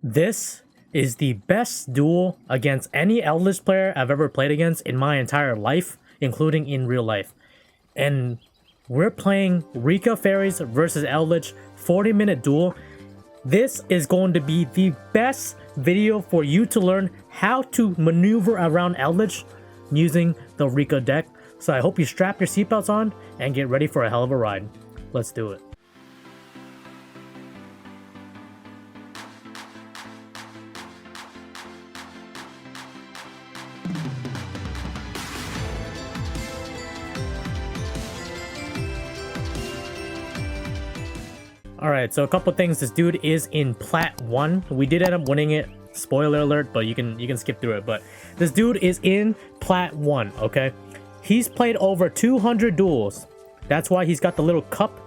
This is the best duel against any Eldlich player I've ever played against in my entire life, including in real life. And we're playing Rikka Fairies versus Eldlich 40-minute duel. This is going to be the best video for you to learn how to maneuver around Eldlich using the Rikka deck. So I hope you strap your seatbelts on and get ready for a hell of a ride. Let's do it. Alright, so a couple things. This dude is in Plat 1. We did end up winning it. Spoiler alert, but you can skip through it. But this dude is in Plat 1, okay? He's played over 200 duels. That's why he's got the little cup.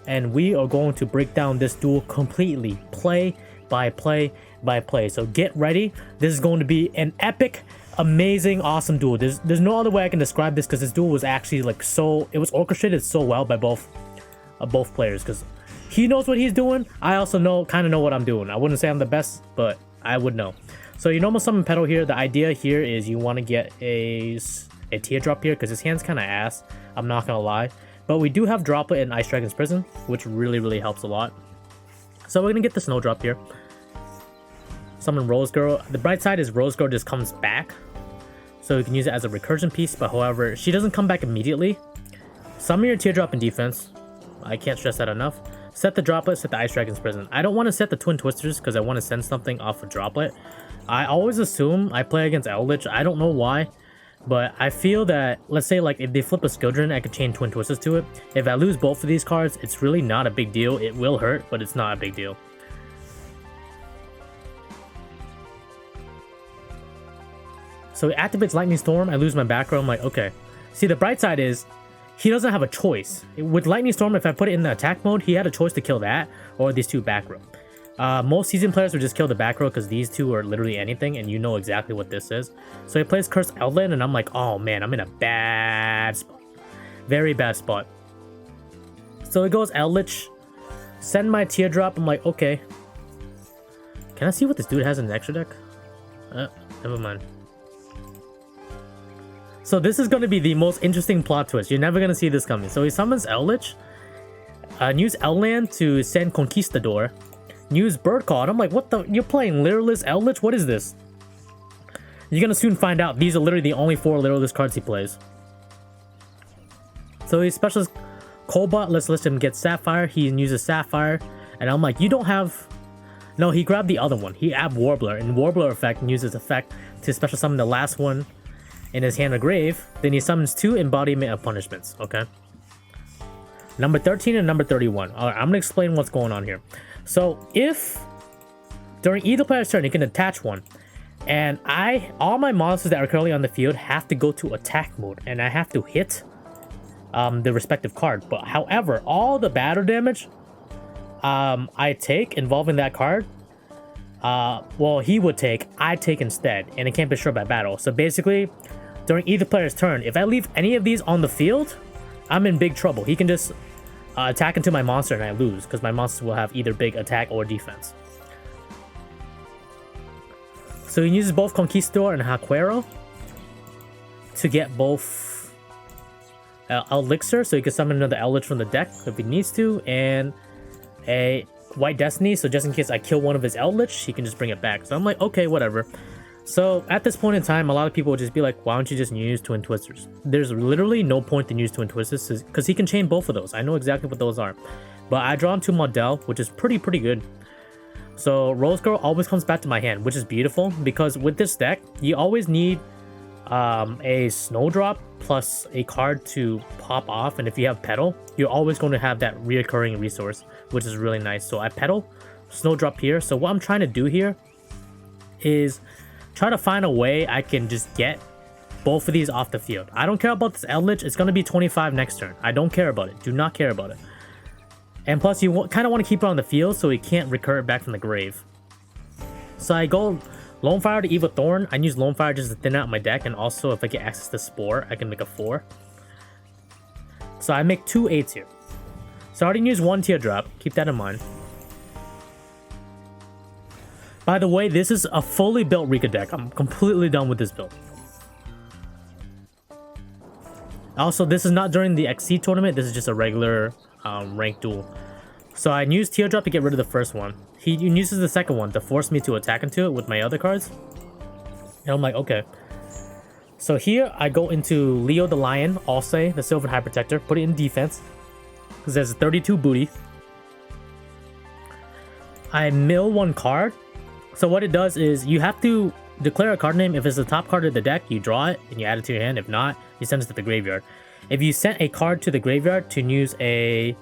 And we are going to break down this duel completely. Play by play by play. So get ready. This is going to be an epic, amazing, awesome duel. There's no other way I can describe this because this duel was actually like so... It was orchestrated so well by both players because... He knows what he's doing. I also kind of know what I'm doing. I wouldn't say I'm the best, but I would know. So you normal summon Petal here. The idea here is you want to get a teardrop here because his hand's kind of ass. I'm not going to lie. But we do have Droplet in Ice Dragon's Prison, which really helps a lot. So we're going to get the Snowdrop here. Summon Rose Girl. The bright side is Rose Girl just comes back. So you can use it as a recursion piece. But however, she doesn't come back immediately. Summon your teardrop in defense. I can't stress that enough. Set the Droplet, set the Ice Dragon's Prison. I don't want to set the Twin Twisters because I want to send something off of Droplet. I always assume I play against Eldlich. I don't know why, but I feel that, let's say like if they flip a Skildron, I could chain Twin Twisters to it. If I lose both of these cards, it's really not a big deal. It will hurt, but it's not a big deal. So it activates Lightning Storm. I lose my back row. I'm like, okay. See, the bright side is he doesn't have a choice. With Lightning Storm, if I put it in the attack mode, he had a choice to kill that or these two back row. Most seasoned players would just kill the back row because these two are literally anything and you know exactly what this is. So he plays Cursed Outland and I'm like, oh man, I'm in a bad spot. Very bad spot. So it goes Eldlich. Send my teardrop. I'm like, okay. Can I see what this dude has in the extra deck? Never mind. So this is going to be the most interesting plot twist. You're never going to see this coming. So he summons Eldlich. Use Outland to send Conquistador. Use Bird Call. And I'm like, what the? You're playing Literalist Eldlich? What is this? You're going to soon find out. These are literally the only 4 Literalist cards he plays. So he specials Cobalt. Let's let him get Sapphire. He uses Sapphire. And I'm like, you don't have... No, he grabbed the other one. He added Warbler. And Warbler effect and uses effect to special summon the last one in his hand or grave. Then he summons 2 embodiment of punishments. Okay, number 13 and number 31. All right, I'm gonna explain what's going on here. So if during either player's turn you can attach one, and all my monsters that are currently on the field have to go to attack mode and I have to hit the respective card. But however, all the battle damage I take involving that card, well, he would take, I take instead, and it can't be destroyed by battle. So basically, during either player's turn, if I leave any of these on the field, I'm in big trouble. He can just attack into my monster and I lose, because my monsters will have either big attack or defense. So he uses both Conquistador and Haquero to get both Elixir, so he can summon another Eldlich from the deck if he needs to, and a White Destiny, so just in case I kill one of his Eldlich, he can just bring it back. So I'm like, okay, whatever. So at this point in time, a lot of people would just be like, why don't you just use Twin Twisters? There's literally no point in use Twin Twisters because he can chain both of those. I know exactly what those are. But I draw him to Model, which is pretty good. So Rose Girl always comes back to my hand, which is beautiful because with this deck, you always need a Snowdrop plus a card to pop off. And if you have Petal, you're always going to have that reoccurring resource, which is really nice. So I Petal, Snowdrop here. So what I'm trying to do here is try to find a way I can just get both of these off the field. I don't care about this Eldlich. It's going to be 25 next turn. I don't care about it. Do not care about it. And plus, you kind of want to keep it on the field so he can't recur it back from the grave. So I go Lone Fire to Evil Thorn. I use Lone Fire just to thin out my deck. And also, if I get access to Spore, I can make a 4. So I make 2 8s here. So I already used 1 teardrop. Keep that in mind. By the way, this is a fully built Rikka deck. I'm completely done with this build. Also, this is not during the XC tournament. This is just a regular ranked duel. So I used Teardrop to get rid of the first one. He uses the second one to force me to attack into it with my other cards. And I'm like, okay. So here I go into Leo the Lion, Alsay, the Sylvan High Protector, put it in defense. Because there's 32 booty. I mill one card. So what it does is you have to declare a card name. If it's the top card of the deck, you draw it and you add it to your hand. If not, you send it to the graveyard. If you sent a card to the graveyard to use a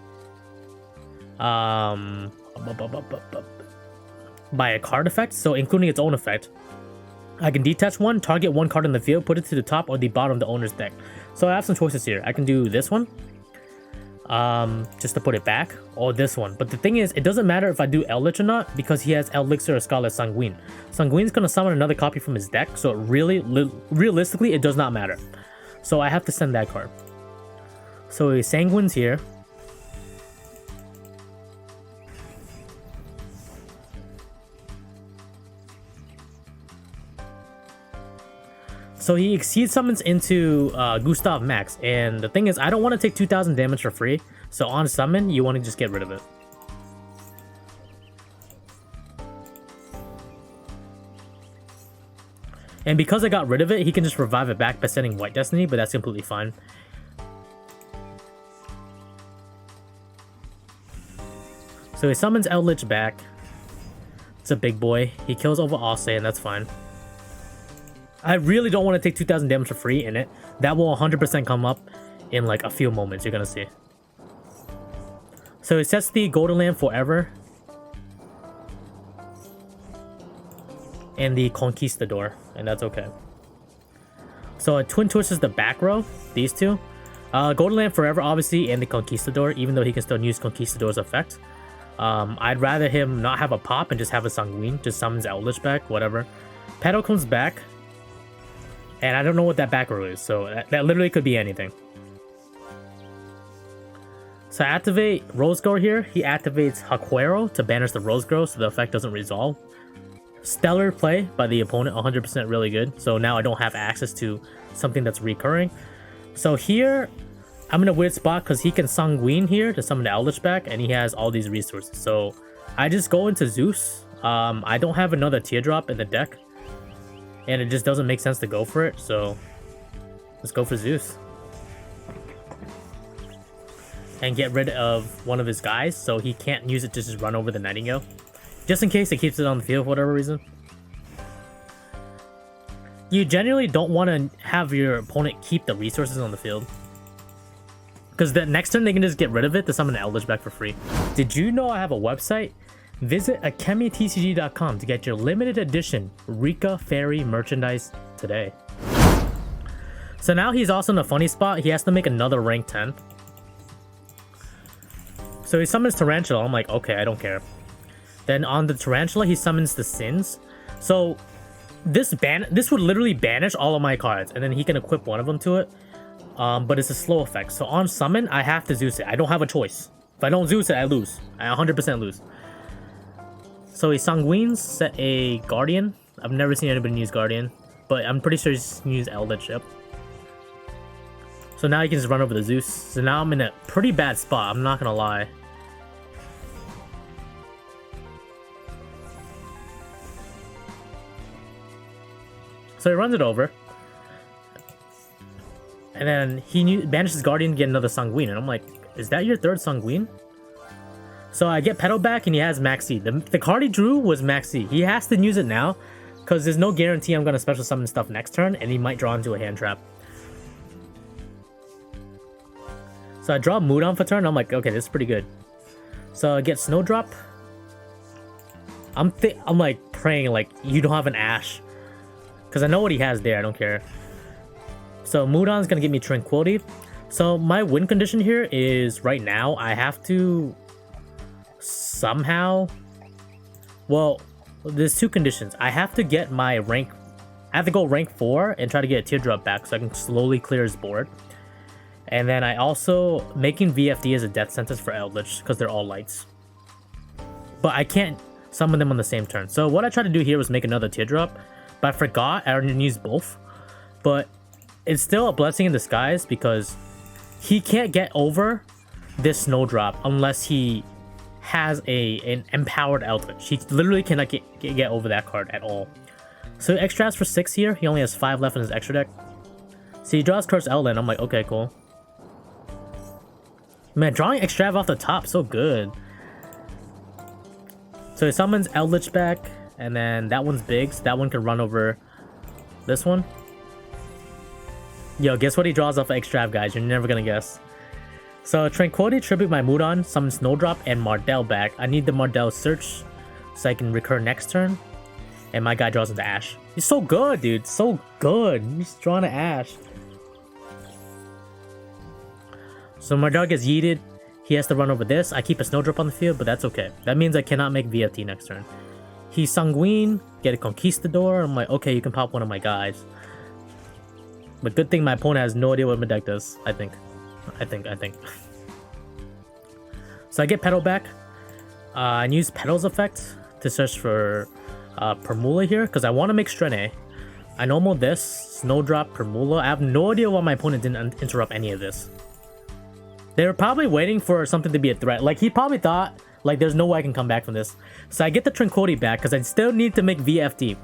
by a card effect, so including its own effect, I can detach one, target one card in the field, put it to the top or the bottom of the owner's deck. So I have some choices here. I can do this one, just to put it back, or this one. But the thing is, it doesn't matter if I do Eldlich or not, because he has Eldlich or Scarlet Sanguine. Sanguine's gonna summon another copy from his deck, so realistically, it does not matter. So I have to send that card. So he Sanguine's here. So he Exceed summons into Gustav Max, and the thing is, I don't want to take 2000 damage for free, so on summon, you want to just get rid of it. And because I got rid of it, he can just revive it back by sending White Destiny, but that's completely fine. So he summons Eldlich back. It's a big boy. He kills over Alsay, and that's fine. I really don't want to take 2000 damage for free in it. That will 100% come up in like a few moments, you're gonna see. So it sets the Golden Land Forever and the Conquistador, and that's okay. So it twin twists the back row, these two. Golden Land Forever, obviously, and the Conquistador, even though he can still use Conquistador's effect. I'd rather him not have a pop and just have a Sanguine, just summons Eldlich back, whatever. Petal comes back. And I don't know what that back row is, so that literally could be anything. So I activate Rose Girl here. He activates Hakuero to banish the Rose Girl so the effect doesn't resolve. Stellar play by the opponent, 100% really good. So now I don't have access to something that's recurring. So here, I'm in a weird spot because he can Sanguine here to summon the Eldlich back, and he has all these resources. So I just go into Zeus. I don't have another Teardrop in the deck. And it just doesn't make sense to go for it, so let's go for Zeus. And get rid of one of his guys, so he can't use it to just run over the Nightingale. Just in case it keeps it on the field for whatever reason. You generally don't want to have your opponent keep the resources on the field. Because the next turn they can just get rid of it to summon an Eldlich back for free. Did you know I have a website? Visit AkemiTCG.com to get your limited edition Rikka Fairy merchandise today. So now he's also in a funny spot. He has to make another rank 10. So he summons Tarantula. I'm like, okay, I don't care. Then on the Tarantula, he summons the Sins. So this would literally banish all of my cards, and then he can equip one of them to it. But it's a slow effect. So on summon, I have to Zeus it. I don't have a choice. If I don't Zeus it, I lose. I 100% lose. So he Sanguines, set a Guardian. I've never seen anybody use Guardian, but I'm pretty sure he's used Eldlich, yep. So now he can just run over the Zeus. So now I'm in a pretty bad spot, I'm not gonna lie. So he runs it over. And then he banishes Guardian to get another Sanguine, and I'm like, is that your third Sanguine? So I get Petal back, and he has Maxi. The card he drew was Maxi. He has to use it now, because there's no guarantee I'm going to special summon stuff next turn, and he might draw into a hand trap. So I draw Moodon for turn, I'm like, okay, this is pretty good. So I get Snowdrop. I'm like praying, like, you don't have an Ash. Because I know what he has there, I don't care. So Moodon's going to give me Tranquility. So my win condition here is, right now, I have to somehow, well, there's two conditions. I have to get my rank, I have to go rank 4 and try to get a Teardrop back so I can slowly clear his board. And then I also, making VFD as a death sentence for Eldlich because they're all lights. But I can't, summon them on the same turn. So what I tried to do here was make another teardrop, but I forgot I already used both. But it's still a blessing in disguise because he can't get over this snowdrop unless he has an empowered Eldlich. He literally cannot get over that card at all. So he extras for 6 here. He only has 5 left in his extra deck. So he draws Curse Eldlich. I'm like, okay, cool. Man, drawing Extrav off the top, so good. So he summons Eldlich back, and then that one's big, so that one can run over this one. Yo, guess what he draws off of Extrav, guys? You're never gonna guess. So Tranquility, tribute my Mudon, summon Snowdrop and Mardell back. I need the Mardell search so I can recur next turn. And my guy draws into Ash. He's so good, dude. So good. He's drawing an Ash. So Mardell gets yeeted. He has to run over this. I keep a Snowdrop on the field, but that's okay. That means I cannot make VFT next turn. He's Sanguine, get a Conquistador. I'm like, okay, you can pop one of my guys. But good thing my opponent has no idea what my deck does, I think. So I get Petal back. I use Petal's effect to search for Permula here, because I want to make Strene. I normal this, Snowdrop, Permula. I have no idea why my opponent didn't interrupt any of this. They were probably waiting for something to be a threat. Like, he probably thought, like, there's no way I can come back from this. So I get the Tranquility back, because I still need to make VFD.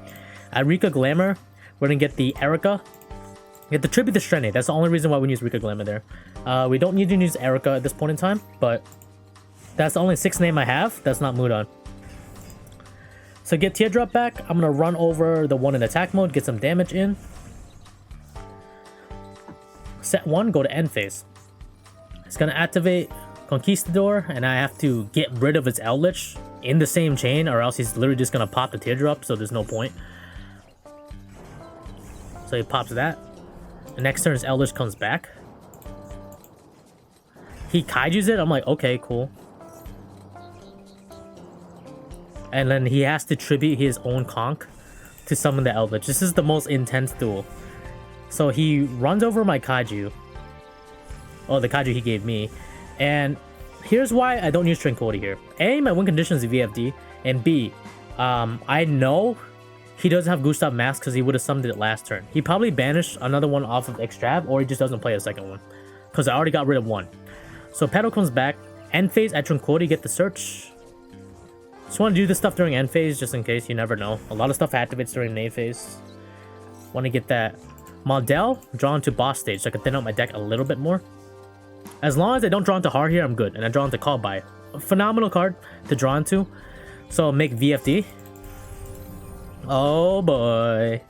At Rikka Glamour, we're going to get the Erica. Get the Tribute to Strene. That's the only reason why we use Rikka Glamour there. We don't need to use Erica at this point in time, but that's the only 6th name I have. That's not Mudon. So get Teardrop back. I'm going to run over the one in attack mode, get some damage in. Set 1, go to end phase. It's going to activate Conquistador, and I have to get rid of its Eldlich in the same chain, or else he's literally just going to pop the Teardrop, so there's no point. So he pops that. The next turn his Eldlich comes back. He Kaiju's it. I'm like, okay, cool. And then he has to tribute his own Conch to summon the Eldlich. This is the most intense duel. So he runs over my Kaiju. Oh, the Kaiju he gave me. And here's why I don't use Tranquility here. A, my win condition is VFD. And B, I know he doesn't have Gustav Mask because he would have summoned it last turn. He probably banished another one off of Extrav, or he just doesn't play a second one. Because I already got rid of one. So Petal comes back. End phase at Tranquility, get the search. Just want to do this stuff during end phase, just in case, you never know. A lot of stuff activates during main phase. Want to get that Mardell drawn to boss stage so I can thin out my deck a little bit more. As long as I don't draw into Har here, I'm good. And I draw into Call By. A phenomenal card to draw into. So make VFD. Oh boy.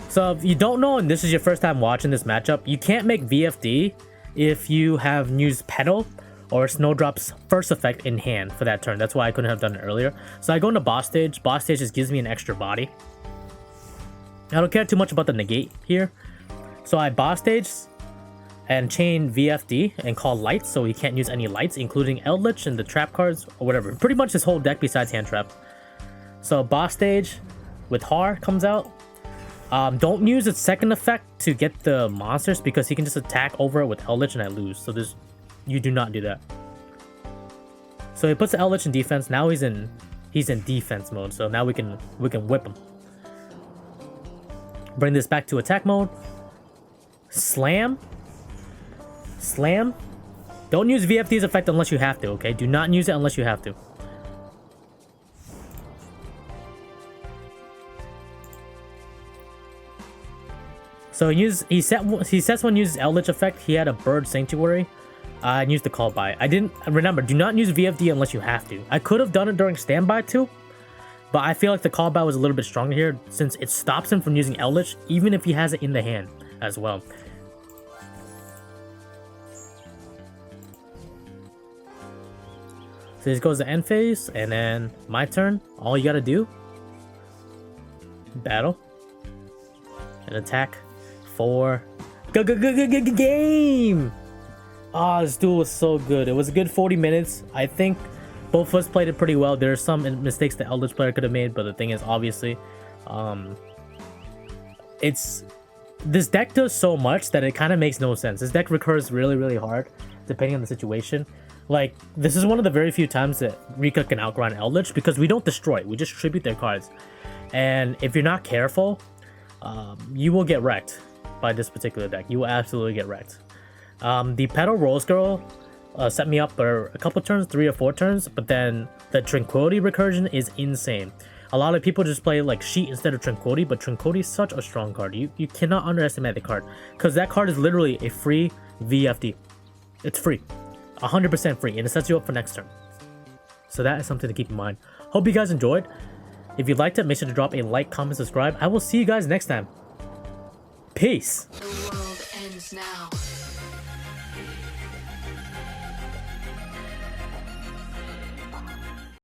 So if you don't know and this is your first time watching this matchup, you can't make VFD if you have used Petal or Snowdrop's first effect in hand for that turn. That's why I couldn't have done it earlier. So I go into boss stage. Boss stage just gives me an extra body. I don't care too much about the negate here. So I boss stage and chain VFD and call lights, so he can't use any lights, including Eldlich and the trap cards or whatever. Pretty much his whole deck besides hand trap. So boss stage with Har comes out. Don't use its second effect to get the monsters because he can just attack over it with Eldlich and I lose. So there's, you do not do that. So he puts the Eldlich in defense. Now he's in defense mode. So now we can whip him. Bring this back to attack mode. Slam. Don't use VFD's effect unless you have to, okay? Do not use it unless you have to. So he sets one, uses Eldlich effect. He had a Bird Sanctuary. And used the Call By. I didn't remember. Do not use VFD unless you have to. I could have done it during standby too, but I feel like the Call By was a little bit stronger here since it stops him from using Eldlich, even if he has it in the hand as well. So this goes to end phase, and then my turn. All you gotta do, battle, and attack for game. Ah, this duel was so good. It was a good 40 minutes. I think both of us played it pretty well. There are some mistakes the Eldlich player could have made, but the thing is, obviously, this deck does so much that it kind of makes no sense. This deck recurs really, really hard, depending on the situation. Like, this is one of the very few times that Rikka can outgrind Eldlich because we don't destroy, we just tribute their cards. And if you're not careful, you will get wrecked by this particular deck. You will absolutely get wrecked. The Petal Rose Girl set me up for a couple turns, 3 or 4 turns, but then the Tranquility recursion is insane. A lot of people just play like Sheet instead of Tranquility, but Tranquility is such a strong card. You cannot underestimate the card, because that card is literally a free VFD. It's free. 100% free, and it sets you up for next turn. So that is something to keep in mind. Hope you guys enjoyed. If you liked it, make sure to drop a like, comment, subscribe. I will see you guys next time. Peace.